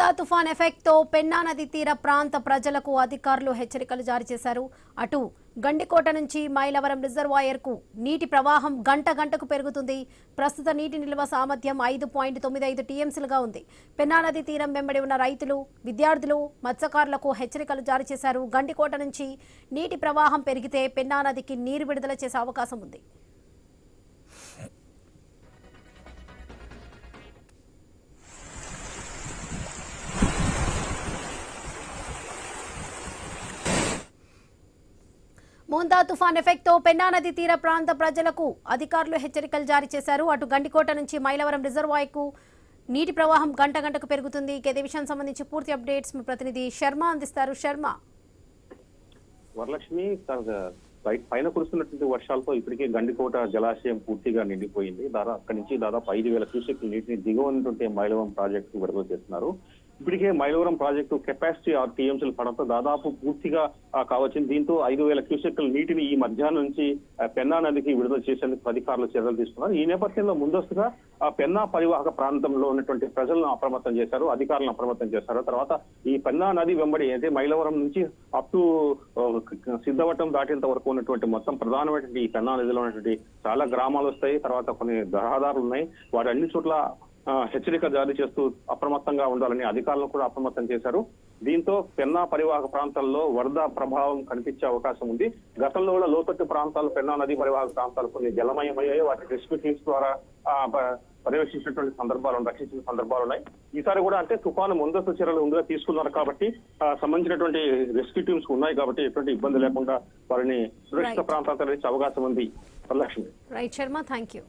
మోంతా తుఫాన్ ఎఫెక్ట్ తో పెన్నా నది తీర ప్రాంత ప్రజలకు అధికారులు హెచ్చరికలు జారీ చేశారు. అటు గండికోట నుంచి మైలవరం రిజర్వాయర్ కు నీటి ప్రవాహం గంటకు పెరుగుతుంది. ప్రస్తుత నీటి నిల్వ సామర్థ్యం 5.95 టీఎంసీలుగా ఉంది. పెన్నా నది తీరం వెంబడి ఉన్న రైతులు, విద్యార్థులు, మత్స్యకారులకు హెచ్చరికలు జారీ చేశారు. గండికోట నుంచి నీటి ప్రవాహం పెరిగితే పెన్నా నదికి నీరు విడుదల చేసే అవకాశం ఉంది. మోంతా తుఫాన్ ఎఫెక్ట్ తో పెన్నా నది తీర ప్రాంత ప్రజలకు అధికారులు హెచ్చరికలు జారీ చేశారు. అటు గండికోట నుంచి మైలవరం రిజర్వాయర్ కు నీటి ప్రవాహం గంటకు పెరుగుతుంది. ఇదే విషయానికి సంబంధించి పూర్తి అప్డేట్స్ మా ప్రతినిధి శర్మ అందిస్తారు. శర్మ, వరలక్ష్మి, పైన కురుస్తున్నటువంటి వర్షాలతో ఇప్పటికే గండికోట జలాశయం పూర్తిగా నిండిపోయింది. అక్కడి నుంచి దాదాపు 5,000 క్యూసెక్ల నీటిని దిగువ ఉన్నటువంటి మైలవరం ప్రాజెక్టు విడుదల చేస్తున్నారు. ఇప్పటికే మైలవరం ప్రాజెక్టు కెపాసిటీ 6 టీఎంసీలు పడంతో దాదాపు పూర్తిగా కావచ్చింది. దీంతో 5,000 క్యూసెక్ల నీటిని ఈ మధ్యాహ్నం నుంచి పెన్నా నదికి విడుదల చేసేందుకు అధికారులు చర్యలు తీసుకున్నారు. ఈ నేపథ్యంలో ముందస్తుగా పెన్నా పరివాహక ప్రాంతంలో ఉన్నటువంటి ప్రజలను అప్రమత్తం చేశారు, అధికారులను అప్రమత్తం చేశారు. తర్వాత ఈ పెన్నా నది వెంబడి అయితే మైలవరం నుంచి అప్ టు సిద్ధవటం దాటేంత వరకు ఉన్నటువంటి మొత్తం ప్రధానమైనటువంటి ఈ పెన్నా నదిలో ఉన్నటువంటి చాలా గ్రామాలు వస్తాయి. తర్వాత కొన్ని రహదారులు ఉన్నాయి. వాటి అన్ని చోట్ల హెచ్చరిక జారీ చేస్తూ అప్రమత్తంగా ఉండాలని అధికారులను కూడా అప్రమత్తం చేశారు. దీంతో పెన్నా పరివాహక ప్రాంతాల్లో వరద ప్రభావం కనిపించే అవకాశం ఉంది. గతంలో కూడా లోతట్టు ప్రాంతాలు, పెన్నా నది పరివాహక ప్రాంతాలు కొన్ని జలమయమయ్యాయి. వాటి రెస్క్యూ టీమ్స్ ద్వారా పర్యవేక్షించినటువంటి రక్షించిన సందర్భాలు ఉన్నాయి. ఈసారి కూడా అంటే తుఫాను ముందస్తు చర్యలు ముందుగా తీసుకున్నారు కాబట్టి సంబంధించినటువంటి రెస్క్యూ టీమ్స్ ఉన్నాయి కాబట్టి ఎటువంటి ఇబ్బంది లేకుండా వారిని సురక్షిత ప్రాంతాలకు తరలించే అవకాశం ఉంది. Lakshmi. Right Sharma, thank you.